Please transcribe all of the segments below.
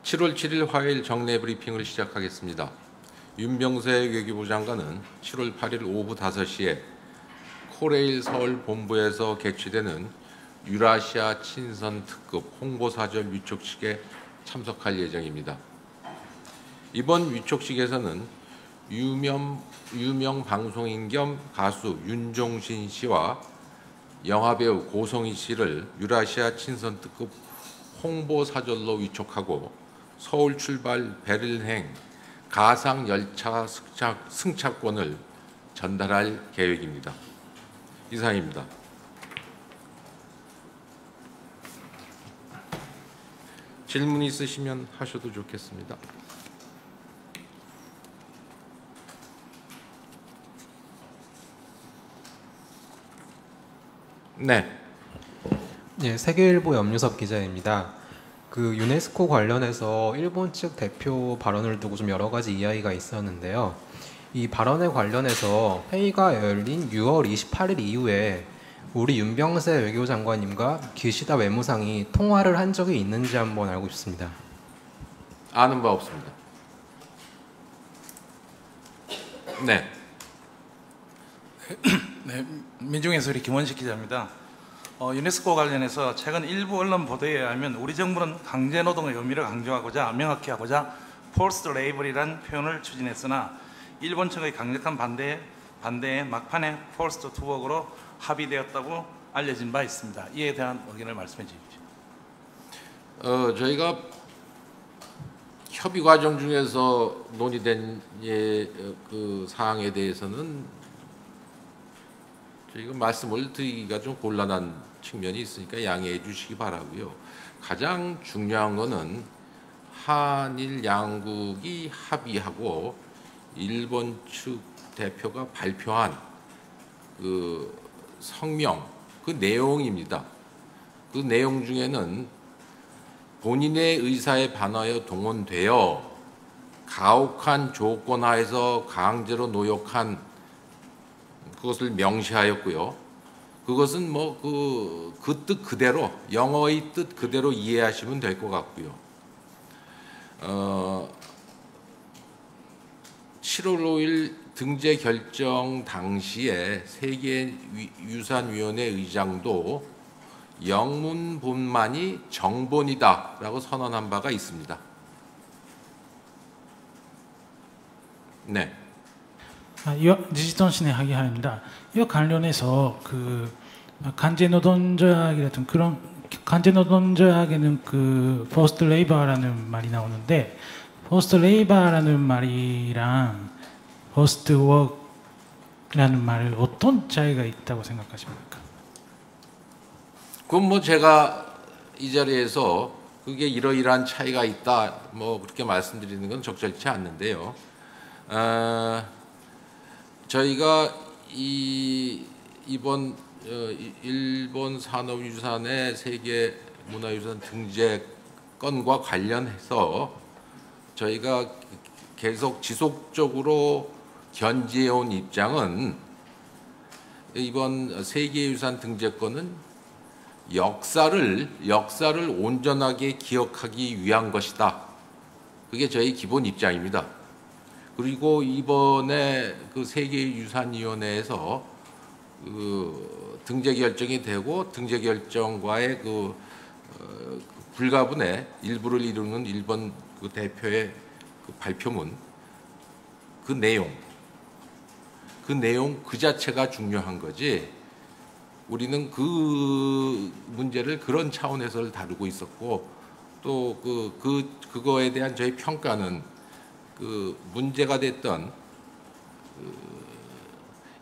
7월 7일 화요일 정례 브리핑을 시작하겠습니다. 윤병세 외교부 장관은 7월 8일 오후 5시에 코레일 서울 본부에서 개최되는 유라시아 친선 특급 홍보사절 위촉식에 참석할 예정입니다. 이번 위촉식에서는 유명 방송인 겸 가수 윤종신 씨와 영화배우 고성희 씨를 유라시아 친선 특급 홍보사절로 위촉하고 서울 출발 베를행 가상 열차 승차권을 전달할 계획입니다. 이상입니다. 질문 있으시면 하셔도 좋겠습니다. 네. 예, 세계일보 염유섭 기자입니다. 그 유네스코 관련해서 일본 측 대표 발언을 두고 좀 여러 가지 이야기가 있었는데요. 이 발언에 관련해서 회의가 열린 6월 28일 이후에 우리 윤병세 외교장관님과 기시다 외무상이 통화를 한 적이 있는지 한번 알고 싶습니다. 아는 바 없습니다. 네. 네, 민중의 소리 김원식 기자입니다. 유네스코 관련해서 최근 일부 언론 보도에 의하면 우리 정부는 강제노동의 의미를 강조하고자 명확히 하고자 forced labor이라는 표현을 추진했으나 일본 측의 강력한 반대에 막판에 forced to work로 합의되었다고 알려진 바 있습니다. 이에 대한 의견을 말씀해 주십시오. 저희가 협의 과정 중에서 논의된 그 사항에 대해서는 저희가 말씀을 드리기가 좀 곤란한 측면이 있으니까 양해해 주시기 바라고요. 가장 중요한 거는 한일 양국이 합의하고 일본 측 대표가 발표한 그 성명, 그 내용입니다. 그 내용 중에는 본인의 의사에 반하여 동원되어 가혹한 조건 하에서 강제로 노역한 그것을 명시하였고요. 그것은 뭐 그 뜻 그대로, 영어의 뜻 그대로 이해하시면 될 것 같고요. 7월 5일 등재 결정 당시에 세계유산위원회 의장도 영문본만이 정본이다라고 선언한 바가 있습니다. 네. 時事통신의 하기하입니다. 이와 관련해서 그 강제노동자 같은 그런 강제노동자에게는 그 포스트 레이버라는 말이 나오는데 포스트 레이버라는 말이랑 포스트 워크라는 말 어떤 차이가 있다고 생각하십니까? 그건 뭐 제가 이 자리에서 그게 이러이러한 차이가 있다 뭐 그렇게 말씀드리는 건 적절치 않는데요. 저희가 이번 일본 산업유산의 세계문화유산 등재건과 관련해서 저희가 계속 지속적으로 견지해온 입장은 이번 세계유산 등재건은 역사를 온전하게 기억하기 위한 것이다. 그게 저희 기본 입장입니다. 그리고 이번에 그 세계유산위원회에서 그 등재 결정이 되고 등재 결정과의 그 불가분의 일부를 이루는 일본 그 대표의 그 발표문, 그 내용 그 자체가 중요한 거지. 우리는 그 문제를 그런 차원에서 다루고 있었고 또 그거에 대한 저희 평가는 그 문제가 됐던 그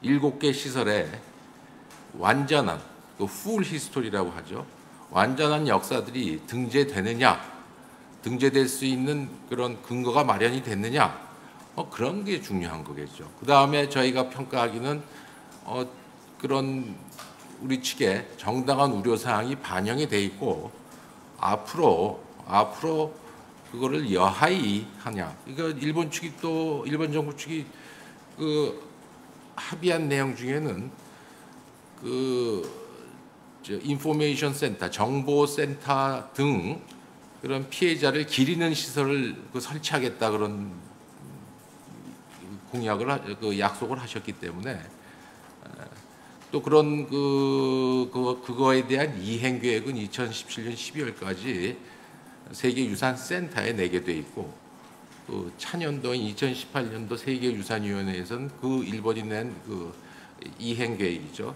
7개 시설에 완전한 그 풀 히스토리라고 하죠. 완전한 역사들이 등재되느냐, 등재될 수 있는 그런 근거가 마련이 됐느냐, 그런 게 중요한 거겠죠. 그 다음에 저희가 평가하기는 그런 우리 측에 정당한 우려 사항이 반영이 돼 있고 앞으로 그거를 여하이 하냐. 그러니까 일본 정부 측이 그 합의한 내용 중에는 그 인포메이션 센터, 정보센터 등 그런 피해자를 기리는 시설을 설치하겠다 그런 공약을 약속을 하셨기 때문에 또 그런 그거에 대한 이행 계획은 2017년 12월까지 세계유산센터에 내게 돼 있고 그 차년도인 2018년도 세계유산위원회에서는 그 일본이 낸 그 이행 계획이죠.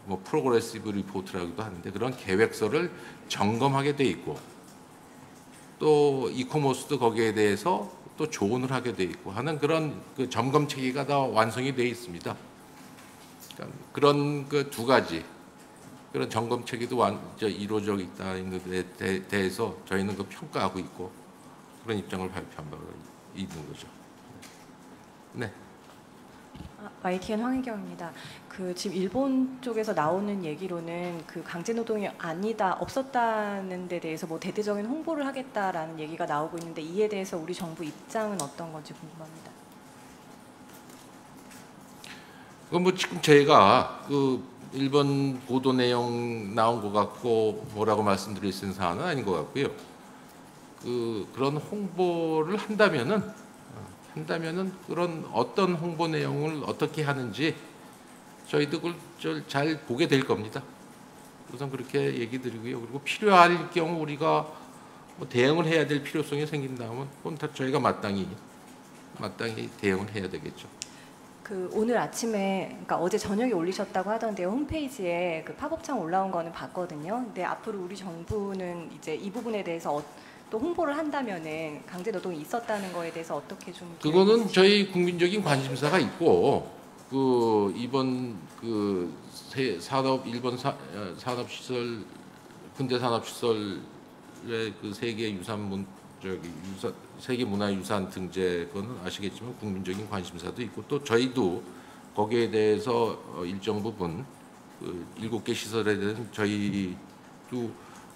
뭐 프로그레시브 리포트라고도 하는데 그런 계획서를 점검하게 돼 있고 또 이코모스도 거기에 대해서 또 조언을 하게 돼 있고 하는 그런 그 점검 체계가 다 완성이 돼 있습니다. 그러니까 그런 그 두 가지 그런 점검 체계도 이루어져 있다는 것에 대해서 저희는 그 평가하고 있고 그런 입장을 발표한 바가 있는 거죠. 네. YTN 황혜경입니다. 지금 일본 쪽에서 나오는 얘기로는 강제노동이 아니다, 없었다는 데 대해서 뭐 대대적인 홍보를 하겠다라는 얘기가 나오고 있는데 이에 대해서 우리 정부 입장은 어떤 건지 궁금합니다. 그건 뭐 지금 저희가 일본 보도 내용 나온 것 같고 뭐라고 말씀드릴 수 있는 사안은 아닌 것 같고요. 그런 홍보를 한다면은 그런 어떤 홍보 내용을 어떻게 하는지 저희도 그걸 잘 보게 될 겁니다. 우선 그렇게 얘기 드리고요. 그리고 필요할 경우 우리가 뭐 대응을 해야 될 필요성이 생긴다면 그건 다 저희가 마땅히 대응을 해야 되겠죠. 오늘 아침에, 그러니까 어제 저녁에 올리셨다고 하던데요. 홈페이지에 팝업창 올라온 거는 봤거든요. 근데 앞으로 우리 정부는 이제 이 부분에 대해서 또 홍보를 한다면은 강제 노동이 있었다는 거에 대해서 어떻게 좀 그거는 저희 국민적인 관심사가 있고 이번 일본 산업시설 근대 산업시설의 세계 문화유산 등재 거는 아시겠지만 국민적인 관심사도 있고 또 저희도 거기에 대해서 일정 부분 7개 시설에 대한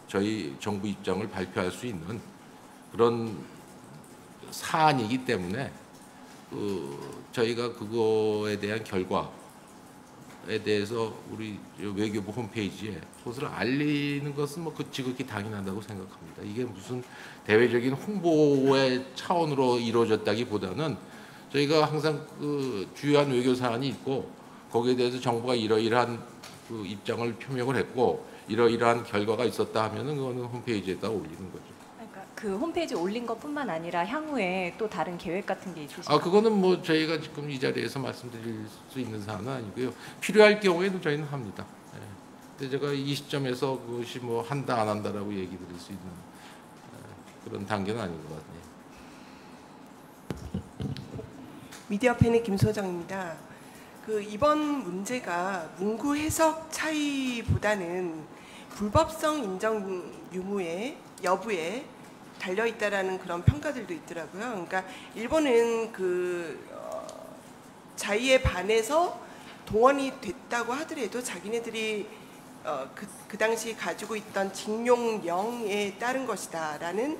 저희 정부 입장을 발표할 수 있는 그런 사안이기 때문에 저희가 그거에 대한 결과에 대해서 우리 외교부 홈페이지에 그것을 알리는 것은 뭐 지극히 당연하다고 생각합니다. 이게 무슨 대외적인 홍보의 차원으로 이루어졌다기보다는 저희가 항상 주요한 외교 사안이 있고 거기에 대해서 정부가 이러이러한 입장을 표명을 했고 이러이러한 결과가 있었다 하면은 그거는 홈페이지에다 올리는 거죠. 그러니까 홈페이지 올린 것뿐만 아니라 향후에 또 다른 계획 같은 게 있으신가요? 그거는 뭐 저희가 지금 이 자리에서 말씀드릴 수 있는 사안은 아니고요. 필요할 경우에는 저희는 합니다. 네. 근데 제가 이 시점에서 그것이 뭐 한다 안 한다라고 얘기 드릴 수 있는 그런 단계는 아닌 것 같네요. 미디어팬의 김소정입니다. 이번 문제가 문구 해석 차이보다는 불법성 인정 여부에 달려 있다라는 그런 평가들도 있더라고요. 그러니까 일본은 자의에 반해서 동원이 됐다고 하더라도 자기네들이 그 당시 가지고 있던 징용령에 따른 것이다라는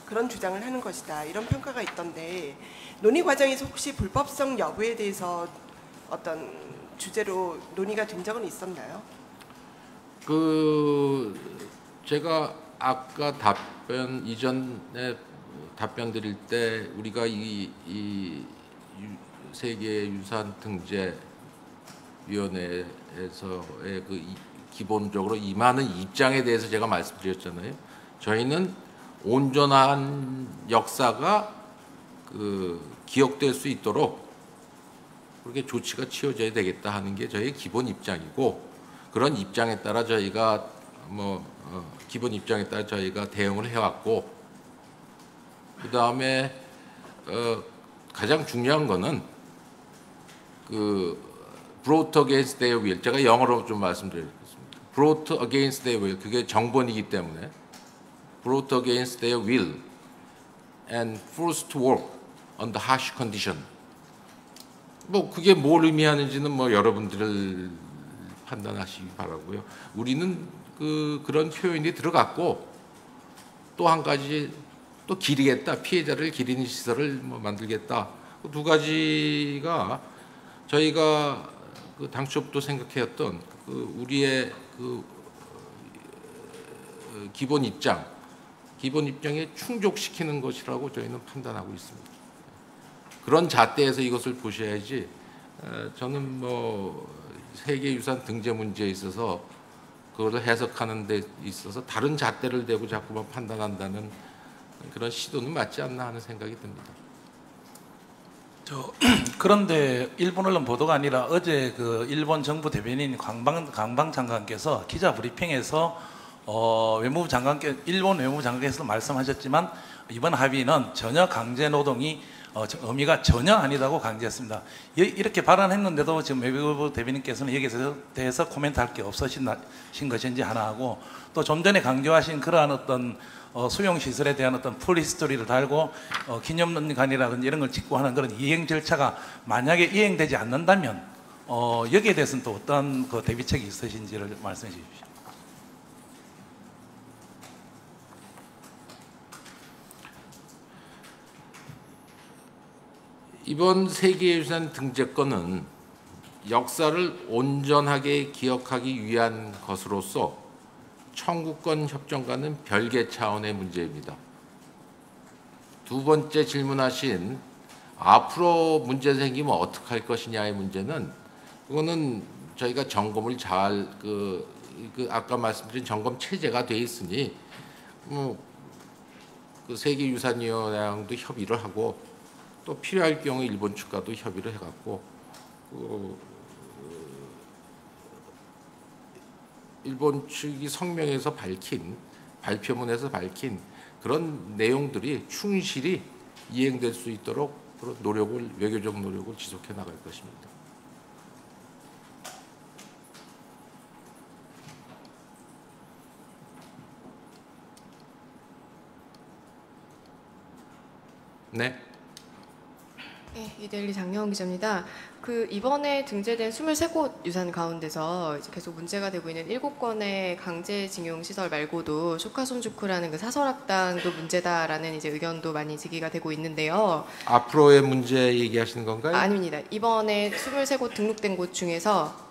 그런 주장을 하는 것이다. 이런 평가가 있던데 논의 과정에서 혹시 불법성 여부에 대해서 어떤 주제로 논의가 된 적은 있었나요? 제가 아까 이전에 답변 드릴 때 우리가 이 세계유산등재위원회에서의 기본적으로 임하는 입장에 대해서 제가 말씀드렸잖아요. 저희는 온전한 역사가 기억될 수 있도록 그렇게 조치가 취해져야 되겠다 하는 게 저희의 기본 입장이고 그런 입장에 따라 저희가 기본 입장에 따라 저희가 대응을 해왔고 그 다음에 가장 중요한 거는 brought against their will 제가 영어로 좀 말씀드리겠습니다. brought against their will 그게 정본이기 때문에 brought against their will and forced to work under harsh condition 그게 뭘 의미하는지는 여러분들 판단하시기 바라고요. 우리는 그런 표현이 들어갔고 또 한 가지 또 기리겠다 피해자를 기리는 시설을 만들겠다 두 가지가 저희가 당초부터 생각해왔던 우리의 기본 입장 기본 입장에 충족시키는 것이라고 저희는 판단하고 있습니다. 그런 잣대에서 이것을 보셔야지 저는 뭐 세계유산 등재 문제에 있어서 그것을 해석하는 데 있어서 다른 잣대를 대고 자꾸만 판단한다는 그런 시도는 맞지 않나 하는 생각이 듭니다. 그런데 일본 언론 보도가 아니라 어제 그 일본 정부 대변인 강방 장관께서 기자 브리핑에서 일본 외무부 장관께서 말씀하셨지만 이번 합의는 전혀 강제 노동이 의미가 전혀 아니다고 강조했습니다. 이렇게 발언했는데도 지금 외교부 대변인께서는 여기에 대해서 코멘트할 게 없으신 것인지 하나 하고, 또 좀 전에 강조하신 그러한 어떤 수용 시설에 대한 어떤 풀히스토리를 달고 기념관이라든지 이런 걸 짓고 하는 그런 이행 절차가 만약에 이행되지 않는다면 여기에 대해서는 또 어떤 그 대비책이 있으신지를 말씀해 주십시오. 이번 세계유산 등재권은 역사를 온전하게 기억하기 위한 것으로서 청구권 협정과는 별개 차원의 문제입니다. 두 번째 질문하신 앞으로 문제 생기면 어떻게 할 것이냐의 문제는, 그거는 저희가 점검을 잘 아까 말씀드린 점검 체제가 돼 있으니 그 세계유산위원회랑도 협의를 하고 또 필요할 경우 일본 측과도 협의를 해갖고 일본 측이 성명에서 밝힌 발표문에서 밝힌 그런 내용들이 충실히 이행될 수 있도록 그런 외교적 노력을 지속해 나갈 것입니다. 네. 네, 이데일리 장려원 기자입니다. 이번에 등재된 23곳 유산 가운데서 이제 계속 문제가 되고 있는 7건의 강제징용 시설 말고도 쇼카손주쿠라는 그 사설학당도 문제다라는 이제 의견도 많이 제기가 되고 있는데요. 앞으로의 문제 얘기하시는 건가요? 아닙니다. 이번에 23곳 등록된 곳 중에서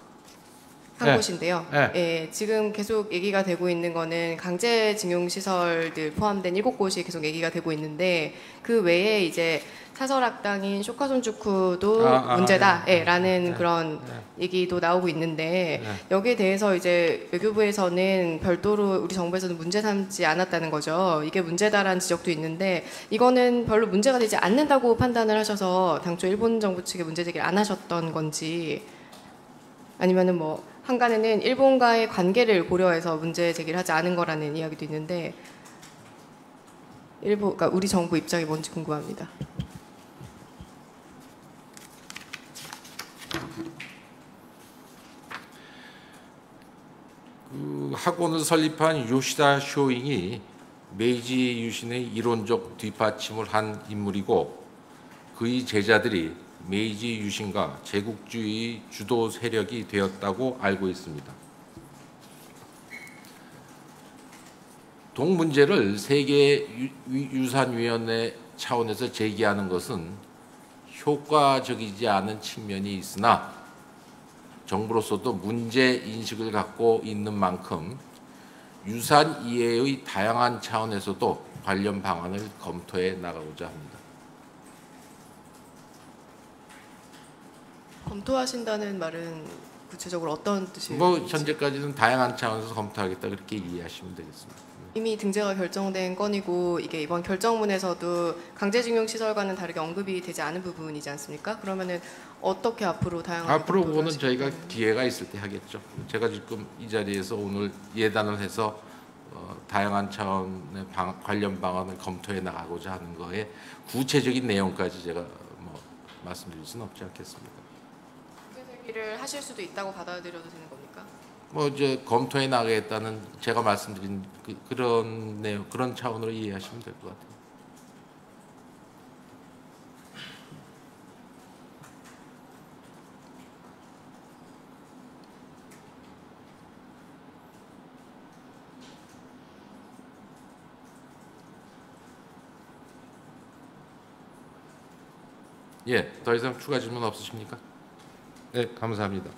한 곳인데요. 예, 지금 계속 얘기가 되고 있는 거는 강제징용 시설들 포함된 7곳이 계속 얘기가 되고 있는데, 그 외에 이제 사설학당인 쇼카손주쿠도 문제다, 라는 그런 얘기도 나오고 있는데, 여기에 대해서 이제 외교부에서는 별도로 우리 정부에서는 문제 삼지 않았다는 거죠. 이게 문제다라는 지적도 있는데, 이거는 별로 문제가 되지 않는다고 판단을 하셔서 당초 일본 정부 측에 문제 제기를 안 하셨던 건지, 아니면은 뭐 한간에는 일본과의 관계를 고려해서 문제 제기를 하지 않은 거라는 이야기도 있는데, 그러니까 우리 정부 입장이 뭔지 궁금합니다. 학원을 설립한 요시다 쇼잉이 메이지 유신의 이론적 뒷받침을 한 인물이고, 그의 제자들이 메이지 유신과 제국주의 주도 세력이 되었다고 알고 있습니다. 동 문제를 세계유산위원회 차원에서 제기하는 것은 효과적이지 않은 측면이 있으나 정부로서도 문제 인식을 갖고 있는 만큼 유산 이해의 다양한 차원에서도 관련 방안을 검토해 나가고자 합니다. 검토하신다는 말은 구체적으로 어떤 뜻이에요? 뭐 현재까지는 다양한 차원에서 검토하겠다, 그렇게 이해하시면 되겠습니다. 이미 등재가 결정된 건이고, 이게 이번 결정문에서도 강제징용 시설과는 다르게 언급이 되지 않은 부분이지 않습니까? 그러면은 어떻게 앞으로 다양하게 앞으로 그거는 하실 저희가 건가요? 기회가 있을 때 하겠죠. 제가 지금 이 자리에서 오늘 예단을 해서 다양한 차원의 관련 방안을 검토해 나가고자 하는 거에 구체적인 내용까지 제가 뭐 말씀드릴 수는 없지 않겠습니까? 제기를 하실 수도 있다고 받아들여도 되는 겁니까? 뭐 이제 검토해 나가겠다는 제가 말씀드린 그런 내용, 그런 차원으로 이해하시면 될 것 같아요. 예, 더 이상 추가 질문 없으십니까? 네, 감사합니다.